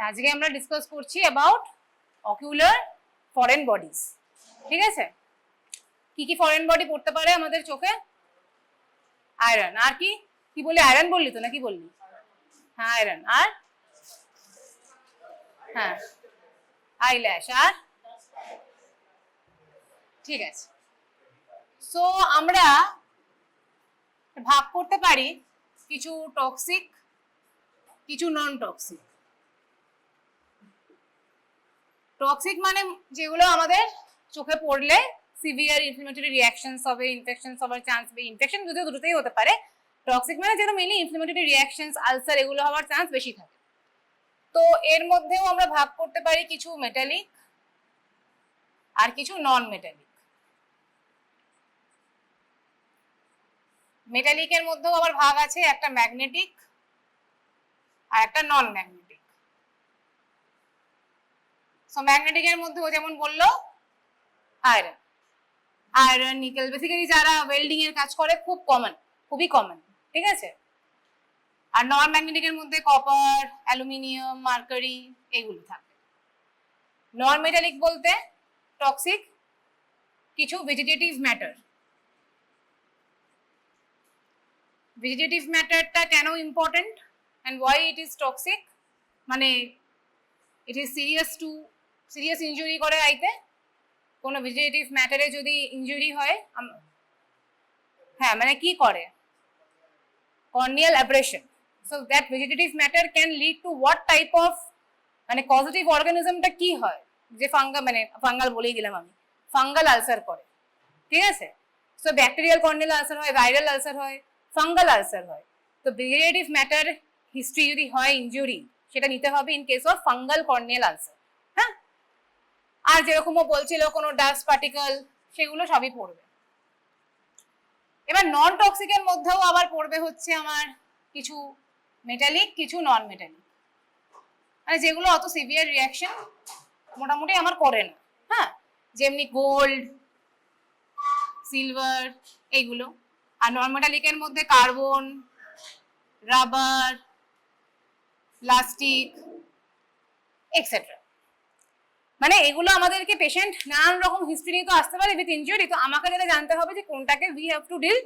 আজকে আমরা ডিসকাস করছি অ্যাবাউট অকিউলার ফরেন বডিজ। ঠিক আছে, কি কি ফরেন বডি পড়তে পারে আমাদের চোখে? আয়রন, আর কি কি বললি? আয়রন বললি তো, না কি বললি? হ্যাঁ আয়রন, আর হ্যাঁ আইল্যাশ, আর ঠিক আছে। সো আমরা ভাগ করতে পারি কিছু টক্সিক, কিছু নন টক্সিক। টক্সিক মানে যেগুলো আমাদের চোখে পড়লে সিভিয়ার ইনফ্লেমেটরি রিঅ্যাকশনস হবে, ইনফেকশনস হওয়ার চান্স হবে। ইনফেকশন যদিও দুটোতেই হতে পারে। টক্সিক মানে যেটা মেইনলি ইনফ্লেমেটরি রিঅ্যাকশনস, আলসার, এগুলো হওয়ার চান্স বেশি থাকে। তো এর মধ্যেও আমরা ভাগ করতে পারি কিছু মেটালিক আর কিছু নন মেটালিক। মেটালিকের মধ্যেও আবার ভাগ আছে, একটা ম্যাগনেটিক আর একটা নন ম্যাগনেটিক। সো ম্যাগনেটিকের মধ্যে ও যেমন বললো আয়রন, আয়রন, নিকেল, বেসিক্যালি যারা ওয়েল্ডিং এর কাজ করে খুব কমন, খুবই কমন। ঠিক আছে, আর নন ম্যাগনেটিকের মধ্যে কপার, অ্যালুমিনিয়াম, মার্কারি এগুলো থাকে। নন মেটালিক বলতে টক্সিক কিছু ভেজিটেটিভ ম্যাটার। ভেজিটেটিভ ম্যাটারটা কেন important and why it is toxic? মানে ইট ইজ সিরিয়াস ইনজুরি করে আইতে। কোনো ভেজিটেটিভ ম্যাটারে যদি ইনজুরি হয়, হ্যাঁ মানে কি করে? Corneal abrasion. So that vegetative matter can lead to what type of, মানে কজেটিভ অর্গানিজমটা কি হয়, যে ফাঙ্গাল বলেই দিলাম আমি, ফাঙ্গাল আলসার করে। ঠিক আছে, সো ব্যাকটেরিয়াল কর্নিয়াল আলসার হয়, ভাইরাল আলসার হয়, ফাঙ্গাল আলসার হয়। তো ভেজিটেটিভ ম্যাটার হিস্ট্রি যদি হয় ইনজুরি, সেটা নিতে হবে in case of fungal corneal ulcer. হ্যাঁ, আর যেরকমও বলছিল কোনো ডাস্ট পার্টিকেল, সেগুলো সবই পড়বে। এবার নন টক্সিকের মধ্যেও আবার পড়বে হচ্ছে আমার কিছু মেটালিক, কিছু নন মেটালিক, মানে যেগুলো অত সিভিয়ার রিয়াকশন মোটামুটি আমার করে না। হ্যাঁ, যেমনি গোল্ড, সিলভার এইগুলো। আর নন মেটালিকের মধ্যে কার্বন, রাবার, প্লাস্টিক এক্সেট্রা। মানে এগুলো আমাদেরকে পেশেন্ট নানান রকম হিস্ট্রি নিয়ে তো আসতে পারে উইথ ইনজুরি। তো আমাকে যেটা জানতে হবে যে কোনটাকে we have to deal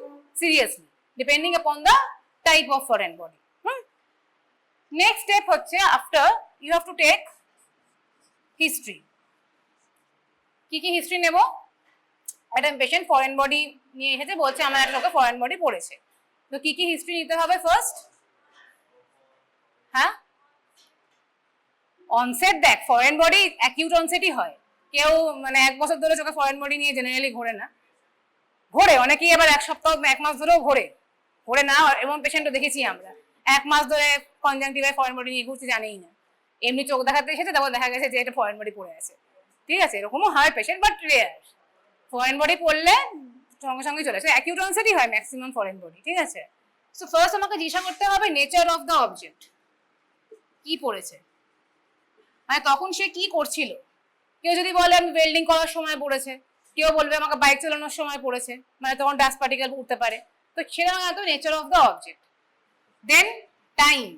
seriously depending upon the type of foreign body. Next step হচ্ছে after you have to take history. কি কি হিস্ট্রি নেব? একটা পেশেন্ট ফরেন বডি নিয়ে এসেছে, বলছে আমার একটা লোকে ফরেন বডি পড়েছে। তো কি কি হিস্ট্রি নিতে হবে ফার্স্ট? হ্যাঁ, অনসেট। দেখ, ফরেন বডি অ্যাকিউট অনসেটই হয়। কেউ মানে 1 বছর ধরে চোখে ফরেন বডি নিয়ে জেনারেলি ঘোরে না। ঘোরে অনেকেই, আবার 1 সপ্তাহ 1 মাস ধরেও ঘোরে না। এমন পেশেন্টও দেখেছি আমরা, 1 মাস ধরে কনজাংটিভায় ফরেন বডি নিয়ে ঘুরতে জানেই না, এমনি চোখ দেখাতে এসেছে, তারপর দেখা গেছে যে এটা ফরেন বডি পড়ে আছে। ঠিক আছে, এরকমও হয় patient, but rare. Foreign body পড়লে সঙ্গে সঙ্গে চলে আসে, অ্যাকিউট অনসেটই হয় ম্যাক্সিমাম ফরেন বডি। ঠিক আছে, সো ফার্স্ট আমাকে জিজ্ঞাসা করতে হবে নেচার অফ দ্য অবজেক্ট, কি পড়েছে, মানে তখন সে কি করছিল। কেউ যদি বলে আমি ওয়েল্ডিং করার সময় পড়েছে, কেউ বলবে আমাকে বাইক চালানোর সময় পড়েছে, মানে তখন ডাস্ট পার্টিকেল উঠতে পারে। তো সেটা তো nature of the object. Then time,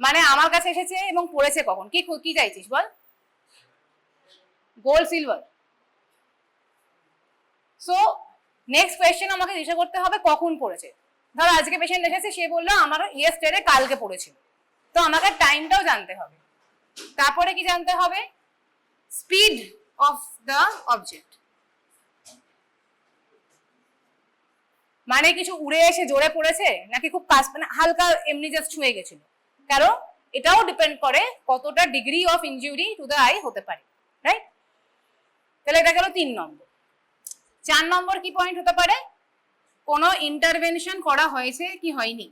মানে আমার কাছে এসেছে এবং পড়েছে কখন, কি কি চাইছিস বল? Gold, silver. So next question আমাকে জিজ্ঞাসা করতে হবে কখন পড়েছে। ধর আজকে পেশেন্ট এসেছে, সে বললো আমার ইয়েস্টারডে, কালকে পড়েছিল। তো আমাকে টাইমটাও জানতে হবে। তারপরে কি জানতে হবে? স্পিড অফ দ্য অবজেক্ট, মানে কিছু উড়ে এসে জোরে পড়েছে নাকি খুব কাছ, মানে হালকা এমনি জাস্ট ছুঁয়ে গেছিল। কারণ এটাও ডিপেন্ড করে কতটা degree of injury to the I হতে পারে। রাইট, তাহলে এটা গেল 3 নম্বর। 4 নম্বর কি পয়েন্ট হতে পারে? কোনো ইন্টারভেনশন করা হয়েছে কি হয়নি,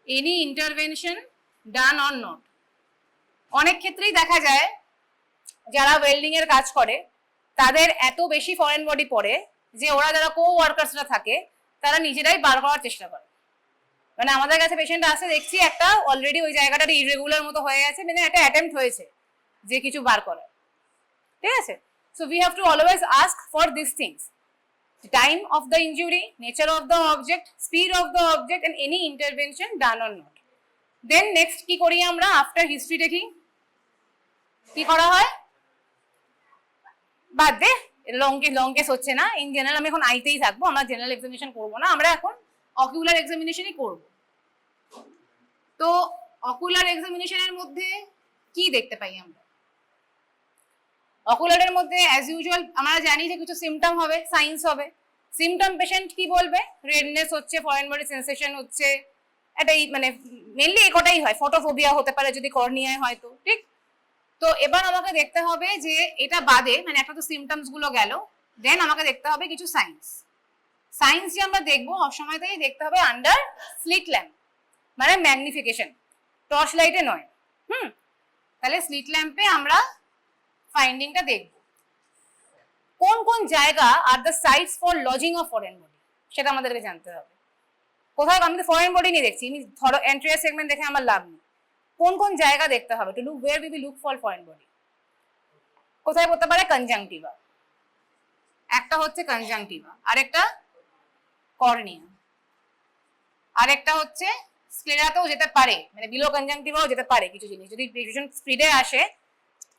any intervention done or not. অনেক ক্ষেত্রেই দেখা যায় যারা ওয়েল্ডিং এর কাজ করে তাদের এত বেশি ফরেন বডি পড়ে যে ওরা যারা কো ওয়ার্কার্সরা থাকে তারা নিজেরাই বার করার চেষ্টা করে। মানে আমাদের কাছে পেশেন্ট আসে, দেখছি একটা অলরেডি ওই জায়গাটা ইরেগুলার মতো হয়ে গেছে, মানে একটা অ্যাটেম্প্ট হয়েছে যে কিছু বার করার। ঠিক আছে, so we have to always ask for this things: time of the injury, nature of the object, speed of the object, and any intervention done or not. Then next কি করি আমরা, আফটার হিস্ট্রি দেখি কি করা হয়। বাদ দে, long case হচ্ছে না। ইন জেনারেল আমি এখন আইতেই থাকবো, আমরা জেনারেল এক্সামিনেশন করবো না, আমরা এখন অকুলার এক্সামিনেশনই করব। তো অকুলার এক্সামিনেশনের মধ্যে কি দেখতে পাই আমরা? অকুলারের মধ্যে অ্যাজ ইউজুয়াল আমরা জানি যে কিছু সিমটম হবে, সাইন্স হবে। সিমটম পেশেন্ট কি বলবে, রেডনেস হচ্ছে, ফরেন বডি সেন্সেশন হচ্ছে, এটাই মানে মেনলি এই কটাই হয়। ফটোফোবিয়া হতে পারে যদি কর্নিয়ায় হয় তো, ঠিক। তো এবার আমাকে দেখতে হবে যে এটা বাদে, মানে একটা তো সিমটমস গুলো গেল, দেন আমাকে দেখতে হবে কিছু সাইন্স। সাইন্স যে আমরা দেখবো অসময়তেই দেখতে হবে আন্ডার স্লিট ল্যাম্প, মানে ম্যাগনিফিকেশন, টর্চ লাইটে নয়। তাহলে স্লিট ল্যাম্পে আমরা ফাইন্ডিংটা দেখব। কোন কোন জায়গা are the sites for lodging of foreign body, সেটা আমাদেরকে জানতে হবে। কোথায় আমি তো ফরেন বডি নিয়ে দেখছি, আমি ধরো এন্ট্রিয়ার সেগমেন্ট দেখে আমার লাভ নেই। কোন কোন জায়গা দেখতে হবে, to look where we will look for foreign body. কোথায় পড়তে পারে, কনজাংটিভা, একটা হচ্ছে কনজাংটিভা, আরেকটা কর্নিয়া, আরেকটা হচ্ছে স্ক্লেরাতেও যেতে পারে, মানে বিলো কনজাংটিভাও যেতে পারে। কিছু জিনিস যদি ভীষণ স্পিডে আসে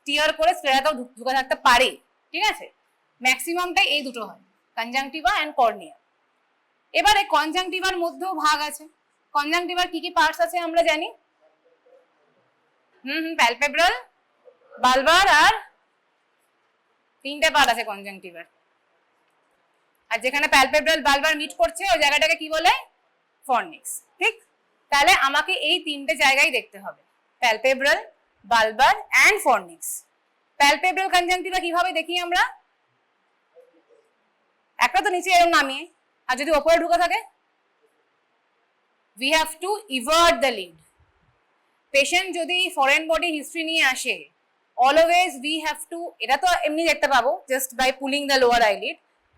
টিয়ার করে স্ক্লেরাতেও ঢুকে থাকতে পারে, ঠিক আছে। ম্যাক্সিমামটাই এই দুটো হয়, কনজাংটিভা এন্ড কর্নিয়া। এবারে কনজাংটিভার মধ্যেও ভাগ আছে। কনজাংটিভার কি কি পার্টস আছে আমরা জানি, প্যালপেব্রাল, বালবার, আর তিনটে পার্ট আছে কনজাংটিভার। আর যেখানে প্যালপেব্রাল বালবার মিট করছে ওই জায়গাটাকে কি বলে, ফর্নিক্স, ঠিক। তাহলে আমাকে এই তিনটে জায়গায় দেখতে হবে, palpebral, Balbir and ফর্নিক্স। Palpebral conjunctiva কিভাবে দেখি আমরা, একটা তো নিচে এরকম নামিয়ে, আর যদি ওপরে ঢুকে থাকে we have to evert the lid. Patient যদি ফরেন বডি হিস্ট্রি নিয়ে আসে, অলওয়েজ we have to, এটা তো এমনি দেখতে পাবো just by pulling the lower eyelid,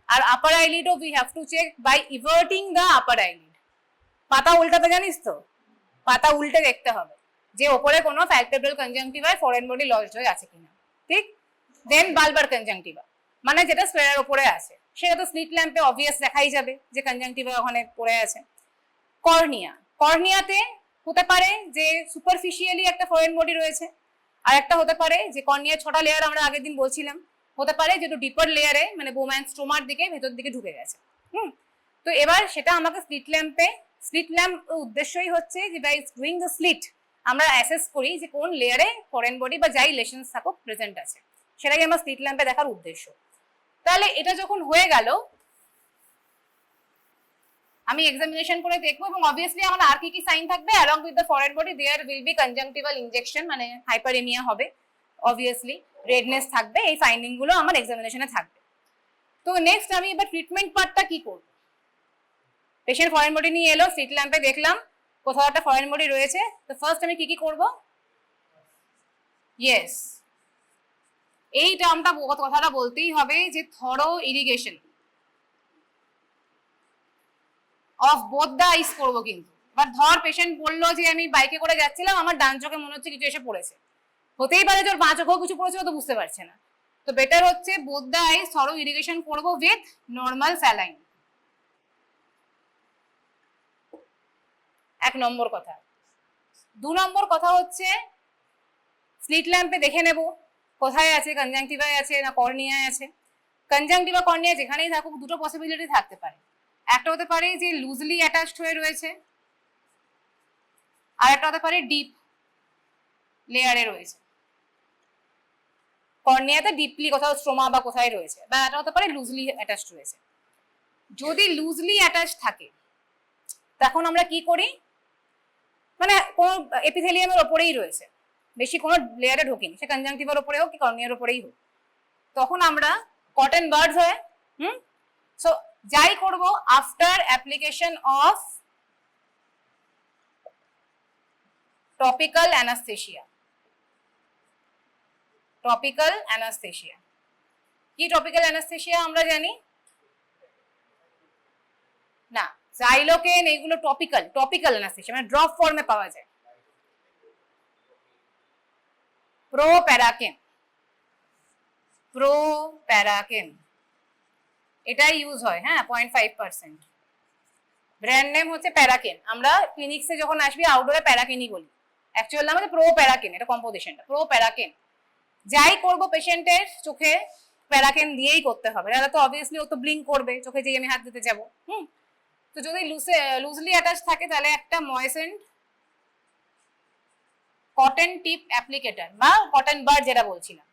আর আপার আইলিডও we have to check by everting the upper eyelid. পাতা উল্টাতে জানিস তো, পাতা উল্টে দেখতে হবে যে ওপরে কোনো প্যালপেব্রাল কনজাংটিভায় ফরেন বডি লজড হয়ে আছে কিনা, ঠিক। দেন বালবার কনজাংটিভা, মানে যেটা স্ক্লেরার উপরে আছে, সেটা তো স্লিট ল্যাম্পে অবভিয়াস দেখাই যাবে যে কনজাংটিভা ওখানে পড়ে আছে। কর্নিয়া, কর্নিয়াতে হতে পারে যে সুপারফিশিয়ালি একটা ফরেন বডি রয়েছে, আর একটা হতে পারে যে কর্নিয়ার 6টা লেয়ার আমরা আগের দিন বলছিলাম, হতে পারে যে একটু ডিপার লেয়ারে, মানে বোম্যান স্টোমার দিকে ভেতর দিকে ঢুকে গেছে। তো এবার সেটা আমাকে স্লিট ল্যাম্পে, স্লিট ল্যাম্প উদ্দেশ্যই হচ্ছে যে বাই ডুইং দ্য স্লিট আমরা অ্যাসেস করি যে কোন লেয়ারে ফরেন বডি বা যাই লেশনস থাকুক প্রেজেন্ট আছে, সেটাকে আমার স্লিট ল্যাম্পে দেখার উদ্দেশ্য। তাহলে এটা যখন হয়ে গেল, আমি এক্সামিনেশন করে দেখবো, এবং অবভিয়াসলি আমার আর কি কি সাইন থাকবে, along with the foreign body there will be conjunctival injection, মানে হাইপারেমিয়া হবে, অবভিয়াসলি রেডনেস থাকবে, এই ফাইন্ডিং গুলো আমার এক্সামিনেশনে থাকবে। তো নেক্সট আমি এবার ট্রিটমেন্ট পার্টটা কি করব। পেশেন্ট ফরেন বডি নিয়ে এলো, স্লিট ল্যাম্পে দেখলাম কোথাও একটা ফরেন বডি রয়েছে, তো ফার্স্ট আমি কি কি করব, ইয়েস এই টার্মটা কথাটা বলতেই হবে যে thorough irrigation of both the eyes করবো। কিন্তু এবার ধর পেশেন্ট বললো যে আমি বাইকে করে যাচ্ছিলাম, আমার ডান চোখে মনে হচ্ছে কিছু এসে পড়েছে, হতেই পারে যে ওর বাঁ চোখেও কিছু পড়েছে, ও তো বুঝতে পারছে না। তো বেটার হচ্ছে both the eyes thorough irrigation করবো উইথ নর্মাল স্যালাইন, 1 নম্বর কথা। 2 নম্বর কথা হচ্ছে স্লিট ল্যাম্পে দেখে নেব কোথায় আছে, কনজাংটিভায় আছে না কর্নিয়ায় আছে। কনজাংটিভা কর্নিয়া যেখানেই থাকুক দুটো পসিবিলিটি থাকতে পারে, একটা হতে পারে যে লুজলি অ্যাটাচড হয়ে রয়েছে, আর একটা হতে পারে ডিপ লেয়ারে রয়েছে। কর্নিয়াতে ডিপলি কোথাও স্ট্রোমা বা কোথায় রয়েছে, বা এটা হতে পারে লুজলি অ্যাটাচড রয়েছে। যদি লুজলি অ্যাটাচড থাকে তখন আমরা কি করি, মানে কোনো এপিথেলিয়ামের ওপরেই রয়েছে, বেশি কোনো লেয়ারে ঢোকেনি, সে কনজাংটিভার ওপরে হোক কি কর্নিয়ার ওপরেই হোক, তখন আমরা কটন বার্ডস হয়। সো যাই করব after application of topical anaesthesia. Topical anaesthesia কি, টপিক্যাল অ্যানাস্থেসিয়া আমরা জানি না, জাইলোকেন এগুলো টপিক্যাল, টপিক্যাল অ্যানাস্থেসিয়া মানে ড্রপ ফর্মে পাওয়া যায়। প্রোপ্যারাকেন, প্রোপ্যারাকেন এটাই ইউজ হয়, হ্যাঁ 0.5%। ব্র্যান্ড নেম হচ্ছে প্যারাকেন, আমরা ক্লিনিক্সে যখন আসবি আউটডোরে প্যারাকেনই বলি। অ্যাকচুয়াল নাম হচ্ছে প্রোপ্যারাকেন, এটা কম্পোজিশনটা প্রোপ্যারাকেন। যাই করবো পেশেন্টের চোখে প্যারাকেন দিয়েই করতে হবে, তাহলে তো অবভিয়াসলি ও তো ব্লিঙ্ক করবে চোখে যেই আমি হাত দিতে যাবো। তো যদি লুজলি অ্যাটাচ থাকে তাহলে একটা ময়েসেন্ট কটন টিপ অ্যাপ্লিকেটর বা কটন বাড যেটা বলছিলাম,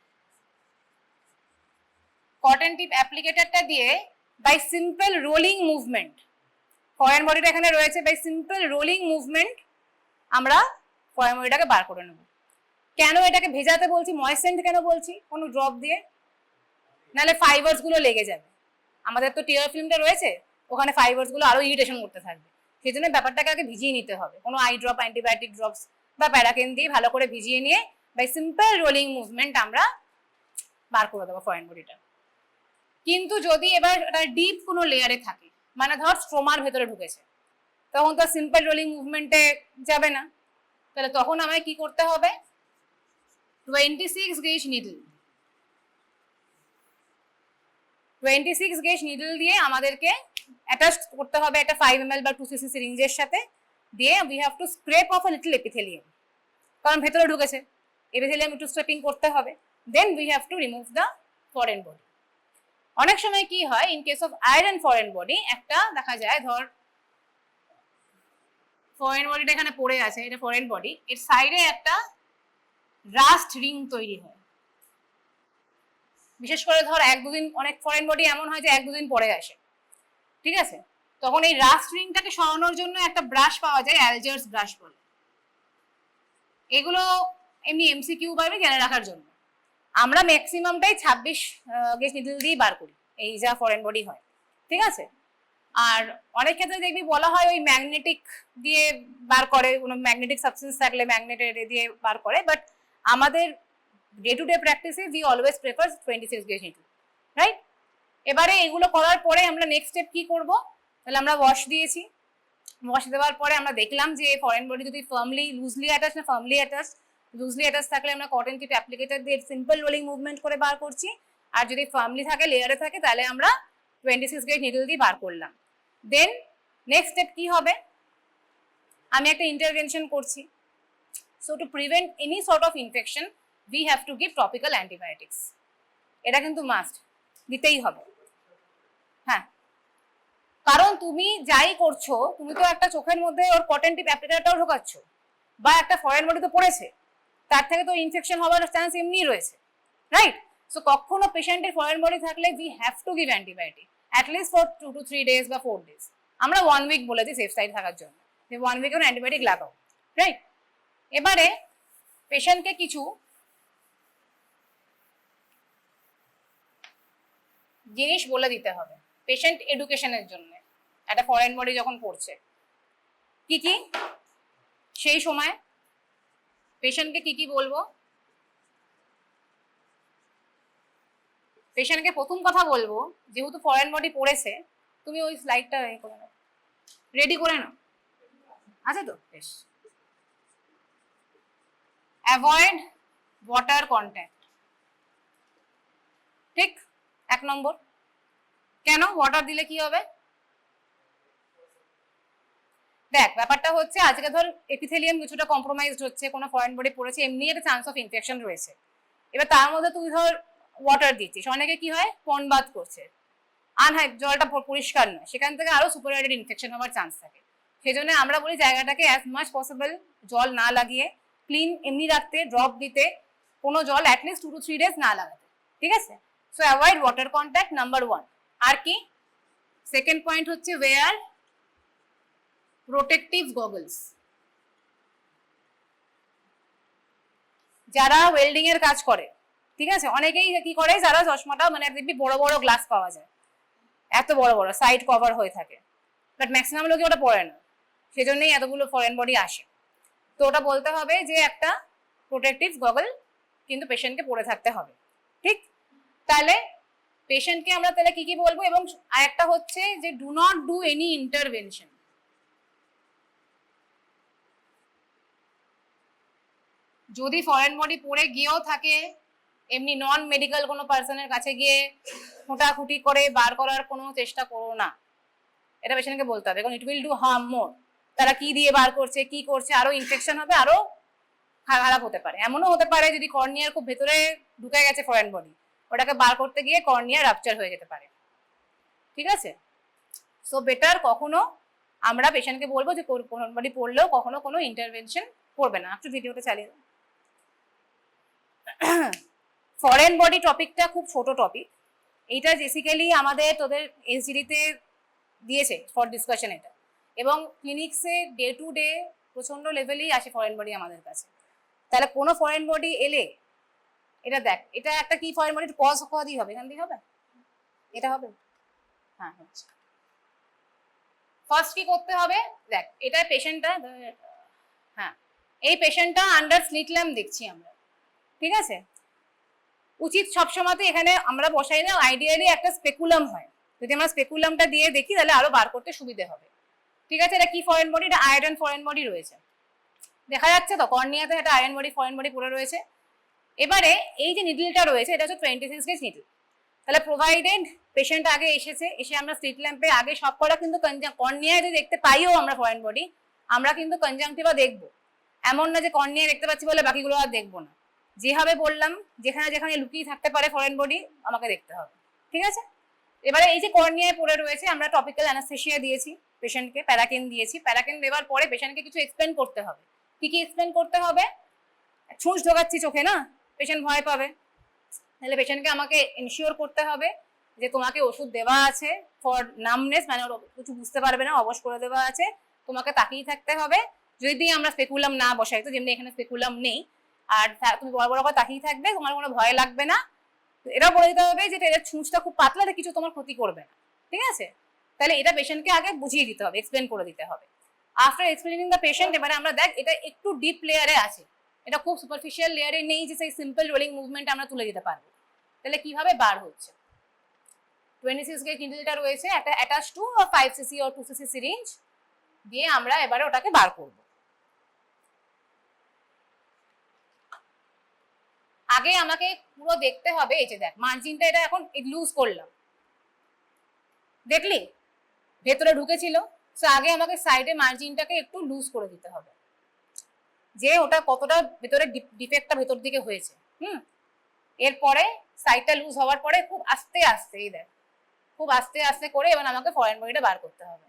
কটন টিপ অ্যাপ্লিকেটরটা দিয়ে by simple rolling movement, foreign বডিটা এখানে রয়েছে, বাই সিম্পল রোলিং মুভমেন্ট আমরা ফরেন বডিটাকে বার করে নেব। কেন এটাকে ভেজাতে বলছি, ময়েসেন্ট কেন বলছি, কোনো ড্রপ দিয়ে, নাহলে ফাইবার্স গুলো লেগে যাবে। আমাদের তো টিয়ার ফিল্মটা রয়েছে, ওখানে ফাইবার্স গুলো আরো ইরিটেশন করতে থাকবে, সেই জন্য ব্যাপারটাকে আগে ভিজিয়ে নিতে হবে। কোনো আই ড্রপ, অ্যান্টিবায়োটিক ড্রপস বা প্যারাকেন দিয়ে ভালো করে ভিজিয়ে নিয়ে বাই সিম্পল রোলিং মুভমেন্ট আমরা বার করে দেবো ফরেন বডিটা। কিন্তু যদি এবার এটা ডিপ কোনো লেয়ারে থাকে, মানে ধর স্ট্রোমার ভেতরে ঢুকেছে, তখন তো সিম্পল রোলিং মুভমেন্টে যাবে না, তাহলে তখন আমায় কি করতে হবে, 26 গেজ নিডল, 26 গেজ নিডল দিয়ে আমাদেরকে অ্যাটাচ করতে হবে একটা 5 ml বা 2 cc সিরিঞ্জের সাথে, দিয়ে we have to scrape off a little epithelium, কারণ ভেতরে ঢুকেছে, এপিথেলিয়াম একটু স্ক্রেপিং করতে হবে, then we have to remove the foreign body. অনেক সময় কি হয়, in case of iron foreign body, একটা দেখা যায় ধর ফরেন বডিটা এখানে পড়ে আছে, এটা ফরেন বডি, এর সাইডে একটা রাস্ট রিং তৈরি হয়, বিশেষ করে ধর 1-2 দিন, অনেক ফরেন বডি এমন হয় যে 1-2 দিন পরে আসে, ঠিক আছে, তখন এই রাস্ট রিংটাকে সরানোর জন্য একটা ব্রাশ পাওয়া যায়, অ্যালজার্স ব্রাশ বলে, এগুলো এমনি এমসিকিউ পাবে জেনে রাখার জন্য। আমরা ম্যাক্সিমামটাই 26 গেজ নিডল দিয়ে বার করি এই যা ফরেন বডি হয়, ঠিক আছে। আর অনেক ক্ষেত্রে দেখবি বলা হয় ওই ম্যাগনেটিক দিয়ে বার করে, কোনো ম্যাগনেটিক সাবস্টেন্স থাকলে ম্যাগনেটের দিয়ে বার করে, বাট আমাদের ডে টু ডে প্র্যাকটিসে we always prefer 26 gauge needle, right. এবারে এগুলো করার পরে আমরা নেক্সট স্টেপ কি করব, তাহলে আমরা ওয়াশ দিয়েছি, ওয়াশ দেওয়ার পরে আমরা দেখলাম যে ফরেন বডি যদি ফার্মলি লুজলি অ্যাটাচ না ফার্মলি অ্যাটাচ, লুজলি অ্যাটাচ থাকলে আমরা কটন টিপ অ্যাপ্লিকেটর দিয়ে সিম্পল রোলিং মুভমেন্ট করে বার করছি, আর যদি ফার্মলি থাকে লেয়ারে থাকে তাহলে আমরা 26 গেজ নিডল দিয়ে বার করলাম। দেন নেক্সট স্টেপ কি হবে, আমি একটা ইন্টারভেনশন করছি, so to prevent any sort of infection we have to give topical antibiotics, এটা কিন্তু মাস্ট দিতেই হবে। হ্যাঁ, কারণ তুমি যাই করছো, তুমি তো একটা চোখের মধ্যে ওর কটন টিপ অ্যাপ্লিকেটরটাও ঢোকাচ্ছ, বা একটা ফরেন বডি তো পড়েছে, তার থেকে তো ইনফেকশন হওয়ার চান্স এমনিই রয়েছে, রাইট। সো কখনো পেশেন্টের ফরেন বডি থাকলে we have to give antibiotic at least for 2 to 3 days বা 4 days, আমরা 1 week বলেছি সেফ সাইড থাকার জন্য, যে 1 week এর অ্যান্টিবায়োটিক লাগাও, রাইট। এবারে পেশেন্টকে কিছু জিনিস বলে দিতে হবে পেশেন্ট এডুকেশনের জন্য, একটা ফরেন বডি যখন পড়ছে কি কি, সেই সময় পেশেন্টকে কি কি বলবো। পেশেন্টকে প্রথম কথা বলবো, যেহেতু ফরেন বডি পড়েছে, তুমি ওই স্লাইডটা করে নাও, রেডি করে নাও, আছে তো, বেশ। অ্যাভয়েড ওয়াটার কন্ট্যাক্ট, ঠিক 1 নম্বর। কেন ওয়াটার দিলে কি হবে, দেখ ব্যাপারটা হচ্ছে আজকে ধর এপিথেলিয়াম কিছুটা কম্প্রোমাইজড হচ্ছে, কোনো ফরেন বডি পড়েছে, এমনি একটা চান্স অফ ইনফেকশন রয়েছে, এবার তার মধ্যে তুই ধর ওয়াটার দিচ্ছিস, অনেকে কি হয় পন বাত করছে, আর হ্যাঁ জলটা পরিষ্কার নয়, সেখান থেকে আরো সুপারঅ্যাডেড ইনফেকশন হওয়ার চান্স থাকে, সেই জন্য আমরা বলি জায়গাটাকে অ্যাজ মাচ পসিবল জল না লাগিয়ে ক্লিন এমনি রাখতে, ড্রপ দিতে, কোনো জল অ্যাটলিস্ট 2 to 3 days না লাগাতে, ঠিক আছে। So avoid water contact, number 1। আর কি সেকেন্ড পয়েন্ট হচ্ছে ওয়্যার প্রোটেক্টিভ গগলস, যারা ওয়েল্ডিং এর কাজ করে, ঠিক আছে, অনেকেই কি করে, যারা চশমাটা মানে দেখবি বড় বড় গ্লাস পাওয়া যায়, এত বড় বড় সাইড কভার হয়ে থাকে, বাট ম্যাক্সিমাম লোকে ওটা পরে না, সেজন্যই এতগুলো ফরেন বডি আসে। তো ওটা বলতে হবে যে একটা প্রোটেক্টিভ গগল কিন্তু পেশেন্টকে পরে থাকতে হবে, ঠিক। তাহলে পেশেন্টকে আমরা তাহলে কি কি বলবো, এবং আরেকটা হচ্ছে যে do not do any intervention, যদি ফরেন বডি পড়ে গিয়েও থাকে, এমনি নন মেডিকেল কোনো পার্সনের কাছে গিয়ে খোঁটাখুটি করে বার করার কোনো চেষ্টা করো না, এটা পেশেন্টকে বলতে হবে, কারণ ইট উইল ডু হার্ম মোর। তারা কি দিয়ে বার করছে, কি করছে, আরো ইনফেকশন হবে, আরো খারাপ হতে পারে। এমনও হতে পারে যদি কর্নিয়ার খুব ভেতরে ঢুকে গেছে ফরেন বডি, ওটাকে বার করতে গিয়ে কর্নিয়া রাপচার হয়ে যেতে পারে। ঠিক আছে, সো বেটার কখনো আমরা পেশেন্টকে বলবো যে ফরেন বডি পড়লেও কখনো কোনো ইন্টারভেনশন করবে না। একটু ভিডিওটা চালিয়ে দাও। ফরেন বডি টপিকটা খুব ছোট টপিক, এইটা বেসিক্যালি আমাদের তোদের এসজিডিতে দিয়েছে ফর ডিসকাশন এটা, এবং ক্লিনিক্সে ডে টু ডে প্রচন্ড লেভেলেই আসে ফরেন বডি আমাদের কাছে। তাহলে কোনো ফরেন বডি এলে এটা দেখ, এটা একটা কি ফরেন বডি, পজ করা দিয়ে হবে, এখান দিয়ে হবে, এটা হবে, হ্যাঁ হচ্ছে। ফার্স্ট কি করতে হবে, দেখ এটা পেশেন্টটা, হ্যাঁ এই পেশেন্টটা আন্ডার স্লিট ল্যাম্প দেখছি আমরা, ঠিক আছে। উচিত সবসময়তে এখানে আমরা বসাই না, আইডিয়ালি একটা স্পেকুলাম হয়, যদি আমরা স্পেকুলামটা দিয়ে দেখি তাহলে আরো বার করতে সুবিধে হবে। ঠিক আছে, এটা কি ফরেন বডি, এটা আয়রন ফরেন বডি রয়েছে, দেখা যাচ্ছে তো কর্নিয়াতে একটা আয়রন বডি ফরেন বডি পড়ে রয়েছে। এবারে এই যে নিডলটা রয়েছে এটা হচ্ছে 26 গেজ নিডল। তাহলে প্রোভাইডেড পেশেন্ট আগে এসেছে, এসে আমরা স্লিট ল্যাম্পে আগে সব করা কিন্তু কর্নিয়ায় যদি দেখতে পাইও আমরা ফরেন বডি, আমরা কিন্তু কনজাংটিভা দেখবো, এমন না যে কর্নিয়ায় দেখতে পাচ্ছি বলে বাকিগুলো আর দেখবো না। যেভাবে বললাম যেখানে যেখানে লুকিয়ে থাকতে পারে ফরেন বডি আমাকে দেখতে হবে, ঠিক আছে। এবারে এই যে কর্নিয়ায় পড়ে রয়েছে, আমরা টপিক্যাল অ্যানাস্থেসিয়া দিয়েছি পেশেন্টকে, প্যারাকেন দিয়েছি। প্যারাকেন দেওয়ার পরে পেশেন্টকে কিছু এক্সপ্লেন করতে হবে। কি কি এক্সপ্লেন করতে হবে, ছুঁচ ঢোকাচ্ছি চোখে না, পেশেন্ট ভয় পাবে, তাহলে পেশেন্টকে আমাকে ইনশিওর করতে হবে যে তোমাকে ওষুধ দেওয়া আছে ফর নামনেস, মানে কিছু বুঝতে পারবে না, অবশ করে দেওয়া আছে, তোমাকে তাকিয়ে থাকতে হবে। যদি আমরা স্পেকুলাম না বসাই, তো যেমনি এখানে স্পেকুলাম নেই, আর তুমি বড় বড় করে তাকিয়ে থাকবে, তোমার কোনো ভয় লাগবে না। এটাও বলে দিতে হবে যে এর ছুঁচটা খুব পাতলা, এটা কিছু তোমার ক্ষতি করবে না, ঠিক আছে। তাহলে এটা পেশেন্টকে আগে বুঝিয়ে দিতে হবে, এক্সপ্লেন করে দিতে হবে। আফটার এক্সপ্লেনিং দ্য পেশেন্ট, এবারে আমরা দেখ এটা একটু ডিপ লেয়ারে আছে, এটা খুব সুপারফিশিয়াল লেয়ারে নেই যে সেই সিম্পল রোলিং মুভমেন্ট আমরা তুলে দিতে পারবো। তাহলে কিভাবে বার হচ্ছে, 26 গেজ নিডলটা রয়েছে, একটা attach to 5 cc or 2 cc syringe দিয়ে আমরা এবারে ওটাকে বার করব। আগে আমাকে পুরো দেখতে হবে, এই যে দেখ মার্জিনটা এটা এখন লুজ করলাম, দেখলি ভেতরে ঢুকেছিল, তো আগে আমাকে সাইডে মার্জিনটাকে একটু লুজ করে দিতে হবে, যে ওটা কতটা ভেতরে ডিফেক্টটা ভেতর দিকে হয়েছে। এরপরে সাইডটা লুজ হওয়ার পরে খুব আস্তে আস্তে, এই দেখ খুব আস্তে আস্তে করে এবার আমাকে ফরেন বডিটা বার করতে হবে।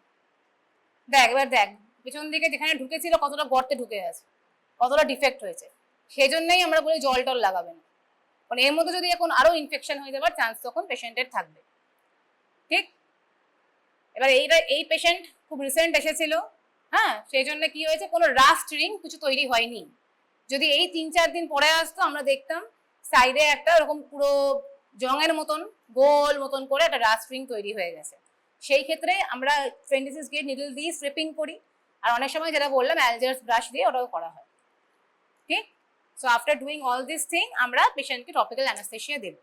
দেখ এবার দেখ পেছন দিকে যেখানে ঢুকেছিল কতটা গর্তে ঢুকে আছে, কতটা ডিফেক্ট হয়েছে। সেই জন্যই আমরা বলি জল টল লাগাবেন, মানে এর মধ্যে যদি এখন আরো ইনফেকশন হয়ে যাওয়ার চান্স তখন পেশেন্টের থাকবে, ঠিক। এবার এই পেশেন্ট খুব রিসেন্ট এসেছিল, হ্যাঁ, সেই জন্য কি হয়েছে, কোনো রাস্ট রিং কিছু তৈরি হয়নি। যদি এই 3-4 দিন পরে আসতো আমরা দেখতাম সাইডে একটা এরকম পুরো জঙের মতন গোল মতন করে একটা রাস্ট রিং তৈরি হয়ে গেছে। সেই ক্ষেত্রে আমরা 26 গেজ নিডল দিয়ে স্ট্রিপিং করি, আর অনেক সময় যেটা বললাম অ্যালজার্স ব্রাশ দিয়ে ওটাও করা হয়, ঠিক। So after doing all this thing আমরা পেশেন্টকে টপিক্যাল অ্যানাস্থেসিয়া দেব,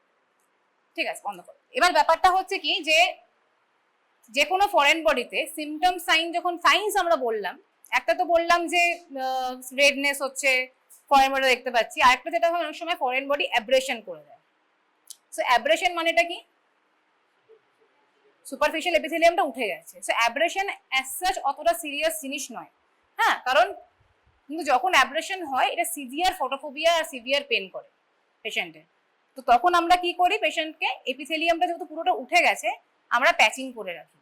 ঠিক আছে, বন্ধ করো। এবার ব্যাপারটা হচ্ছে কি, যে কোনো ফরেন বডিতে সিমটম সাইন, যখন সাইন্স আমরা বললাম, একটা তো বললাম যে রেডনেস হচ্ছে ফরেন বডি দেখতে পাচ্ছি, আরেকটা যেটা হয় অনেক সময় ফরেন বডি অ্যাব্রেশন করে দেয়। সো অ্যাব্রেশন মানেটা কি, সুপারফিশিয়াল এপিথেলিয়ামটা উঠে গেছে। সো অ্যাব্রেশন অ্যাজ সাচ অতটা সিরিয়াস জিনিস নয়, হ্যাঁ, কারণ কিন্তু যখন অ্যাব্রেশন হয় এটা সিভিয়ার ফটোফোবিয়া আর সিভিয়ার পেন করে পেশেন্টের। তো তখন আমরা কি করি, পেশেন্টকে এপিথেলিয়ামটা যেহেতু পুরোটা উঠে গেছে আমরা প্যাচিং করে রাখি,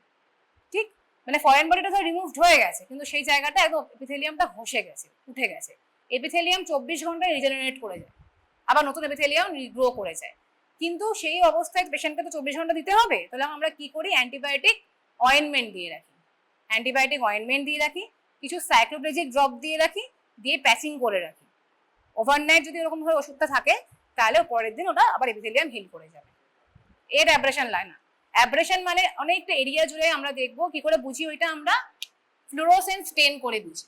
ঠিক। মানে ফরেন বডিটা ধর রিমুভড হয়ে গেছে কিন্তু সেই জায়গাটা একদম এপিথেলিয়ামটা ঘষে গেছে, উঠে গেছে। এপিথেলিয়াম 24 ঘন্টায় রিজেনারেট করে যায়, আবার নতুন এপিথেলিয়াম রিগ্রো করে যায়, কিন্তু সেই অবস্থায় পেশেন্টকে তো 24 ঘন্টা দিতে হবে। তাহলে আমরা কি করি, অ্যান্টিবায়োটিক অয়েনমেন্ট দিয়ে রাখি, অ্যান্টিবায়োটিক অয়েনমেন্ট দিয়ে রাখি, কিছু সাইক্লোপ্লেজিক ড্রপ দিয়ে রাখি, দিয়ে প্যাচিং করে রাখি। ওভারনাইট যদি এরকম ভাবে ওষুধটা থাকে তাহলে পরের দিন ওটা আবার এপিথেলিয়াম হিল করে যাবে। এর অ্যাব্রেশন লাগে না। অ্যাব্রেশন মানে অনেকটা এরিয়া জুড়ে আমরা দেখবো, কি করে বুঝি ওইটা আমরা ফ্লুরোসেন্স স্টেন করে বুঝি।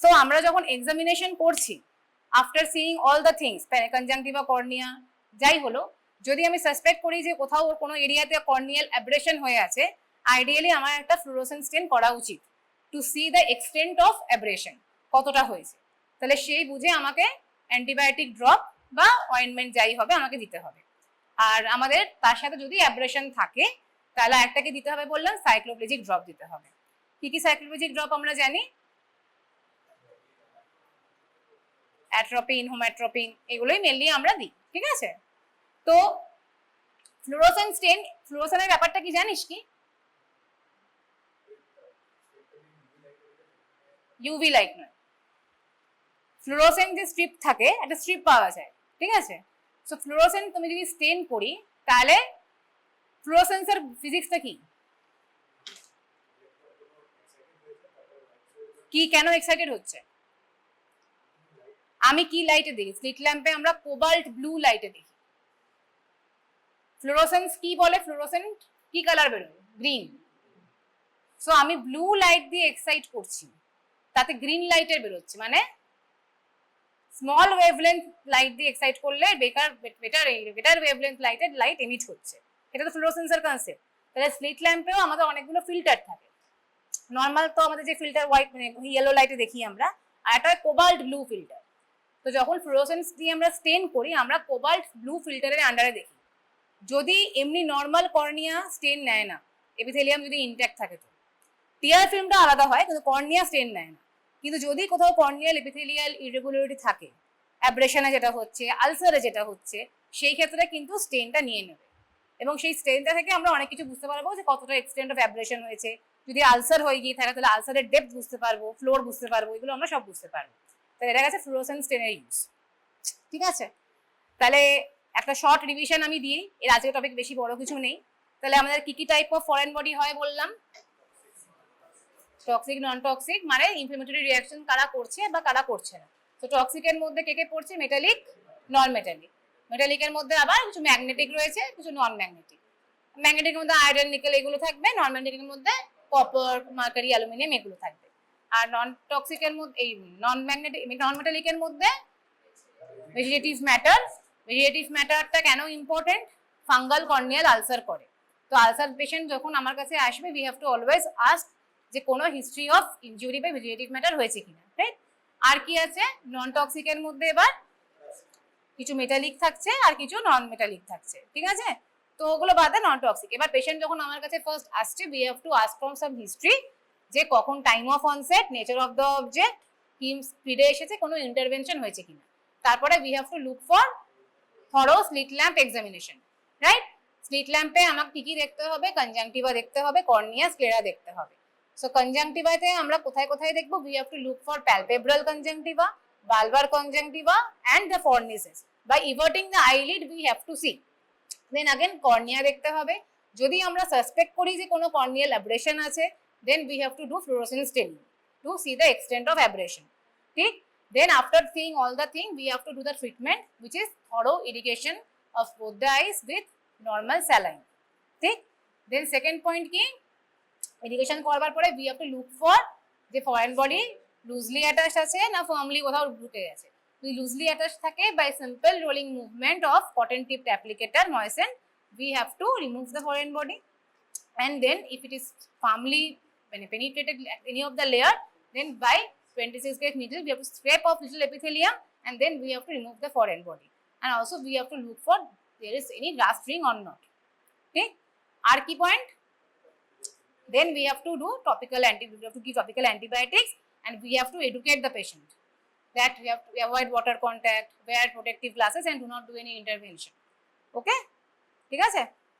সো আমরা যখন এক্সামিনেশন করছি, after seeing all the things, conjunctiva, cornea যাই হলো, যদি আমি সাসপেক্ট করি যে কোথাও কোনো এরিয়াতে কর্নিয়াল অ্যাব্রেশন হয়ে আছে, আইডিয়ালি আমার একটা ফ্লুরোসেন্স স্টেন করা উচিত to see the extent of abrasion, কতটা হয়েছে। তাহলে সেই বুঝে আমাকে অ্যান্টিবায়োটিক ড্রপ বা অয়েনমেন্ট যাই হবে আমাকে দিতে হবে। আর আমাদের তার সাথে যদি অ্যাব্রেশন থাকে তাহলে একটা কি দিতে হবে বললাম, সাইক্লোপ্লেজিক ড্রপ দিতে হবে। কি কি সাইক্লোপ্লেজিক ড্রপ আমরা জানি? অ্যাট্রোপিন, হোমোঅ্যাট্রোপিন, এগুলোই মেনলি আমরা দিই, ঠিক আছে? তো ফ্লুরোসেন্ট স্টেন, ফ্লুরোসেনের ব্যাপারটা কি জানিস কি? ইউভি লাইট নয়, ফ্লুরোসেন্ট যে স্ট্রিপ থাকে, একটা স্ট্রিপ পাওয়া যায়, ঠিক আছে? সো ফ্লুরোসেন্ট তুমি যদি স্টেন করি তাহলে ফ্লুরোসেন্সের ফিজিক্সটা কি কি কেন এক্সাইটেড হচ্ছে? আমি কি লাইটে দেখি? স্লিট ল্যাম্পে আমরা কোবাল্ট ব্লু লাইটে দেখি। ফ্লুরোসেন্স কি বলে? ফ্লুরোসেন্ট কি কালার বেরোয়? গ্রিন। সো আমি ব্লু লাইট দিয়ে এক্সাইট করছি, তাতে গ্রিন লাইটের বেরোচ্ছে, মানে স্মল ওয়েভলেন্থ লাইট দিয়ে এক্সাইট করলে বেটার ওয়েভলেন্থ লাইটের লাইট এমিট হচ্ছে। এটা তো ফ্লুরোসেন্সের কনসেপ্ট। তাহলে স্লিট ল্যাম্পেও আমাদের অনেকগুলো ফিল্টার থাকে। নর্মাল তো আমাদের যে ফিল্টার হোয়াইট মানে ইয়েলো লাইটে দেখি আমরা, আর একটা কোবাল্ট ব্লু ফিল্টার। তো যখন ফ্লুরোসেন্স দিয়ে আমরা স্টেন করি, আমরা কোবাল্ট ব্লু ফিল্টারের আন্ডারে দেখি। যদি এমনি নর্মাল কর্নিয়া স্টেন নেয় না, এপিথেলিয়াম যদি ইনট্যাক্ট থাকে, তো টিয়ার ফিল্মটা আলাদা হয়, কিন্তু কর্নিয়া স্টেন নেয় না। কিন্তু যদি কোথাও কর্নিয়াল এপিথেলিয়াল ইরেগুলারিটি থাকে, অ্যাব্রেশনে যেটা হচ্ছে, আলসারে যেটা হচ্ছে, সেই ক্ষেত্রে কিন্তু স্টেনটা নিয়ে নেবে। এবং সেই স্টেনটা থেকে আমরা অনেক কিছু বুঝতে পারবো যে কতটা এক্সটেন্ট অফ অ্যাব্রেশন হয়েছে। যদি আলসার হয়ে গিয়ে থাকে তাহলে আলসারের ডেপথ বুঝতে পারবো, ফ্লোর বুঝতে পারবো, এগুলো আমরা সব বুঝতে পারবো। তাহলে এটা গেছে ফ্লুরোসেন্স স্টেনের ইউজ, ঠিক আছে? তাহলে একটা শর্ট রিভিশন আমি দিই, এর আজকে টপিক বেশি বড় কিছু নেই। তাহলে আমাদের কি কি টাইপ অফ ফরেন বডি হয় বললাম? টক্সিক, নন টক্সিক, মানে ইনফ্লেমেটরি রিঅ্যাকশন কারা করছে বা কারা করছে না। তো টক্সিকের মধ্যে কে কে পড়ছে? মেটালিক, নন মেটালিক। মেটালিকের মধ্যে আবার কিছু ম্যাগনেটিক রয়েছে, কিছু নন ম্যাগনেটিক। ম্যাগনেটিকের মধ্যে আয়রন, নিকেল এগুলো থাকবে, নন ম্যাগনেটিকের মধ্যে কপার, মার্কারি, অ্যালুমিনিয়াম এগুলো থাকবে। আর নন টক্সিকের মধ্যে এই নন ম্যাগনেটিক, নন মেটালিকের মধ্যে ভেজিটেটিভ ম্যাটার। ভেজিটেটিভ ম্যাটারটা কেন ইম্পর্টেন্ট? ফাঙ্গাল কর্নিয়াল আলসার করে। তো আলসার পেশেন্ট যখন আমার কাছে আসবে, we have to always ask যে কোনো history of injury by vegetative matter হয়েছে কিনা, রাইট? আর কি আছে নন টক্সিকের মধ্যে? এবার কিছু মেটালিক থাকছে আর কিছু নন মেটালিক থাকছে, ঠিক আছে? তো ওগুলো বাদে নন টক্সিক। এবার পেশেন্ট যখন আমার কাছে ফার্স্ট আসছে, we have to ask from some history, যে কখন time of onset, nature of the object, কি স্পিডে এসেছে, কোনো ইন্টারভেনশন হয়েছে কিনা। তারপরে we have to look for thorough slit lamp examination, right? Slit ল্যাম্পে আমাকে কি কি দেখতে হবে? কনজাংটিভা দেখতে হবে, কর্নিয়া, স্ক্লেরা দেখতে হবে। সো কনজাংটিভাতে আমরা কোথায় কোথায় দেখবো? We have to look for palpebral conjunctiva, bulbar conjunctiva and the fornices. By everting the eyelid we have to see. Then again cornea দেখতে হবে। যদি আমরা সাসপেক্ট করি যে কোনো কর্নিয়াল অ্যাব্রেশন আছে, then we have to do fluorescence staining to see the extent of abrasion, ঠিক? Then after seeing all the thing, we have to do the treatment, which is thorough irrigation of both the eyes with normal saline, ঠিক? Then second point কি? irrigation করবার পরে we have to look for যে foreign body loosely attached আছে না firmly কোথাও ঢুকে গেছে। যদি loosely attached থাকে, by simple rolling movement of cotton tipped applicator moistened, we have to remove the foreign body. And then if it is firmly penetrated any of the layer, then by 26 gauge needle we have to scrape off little epithelium, and then we have to remove the foreign body. And also we have to look for there is any rust ring or not, okay? Ar key point? Then we have to do we have to give topical antibiotics, and we have to educate the patient that we have to avoid water contact, wear protective glasses, and do not do any intervention, okay? ঠিক আছে?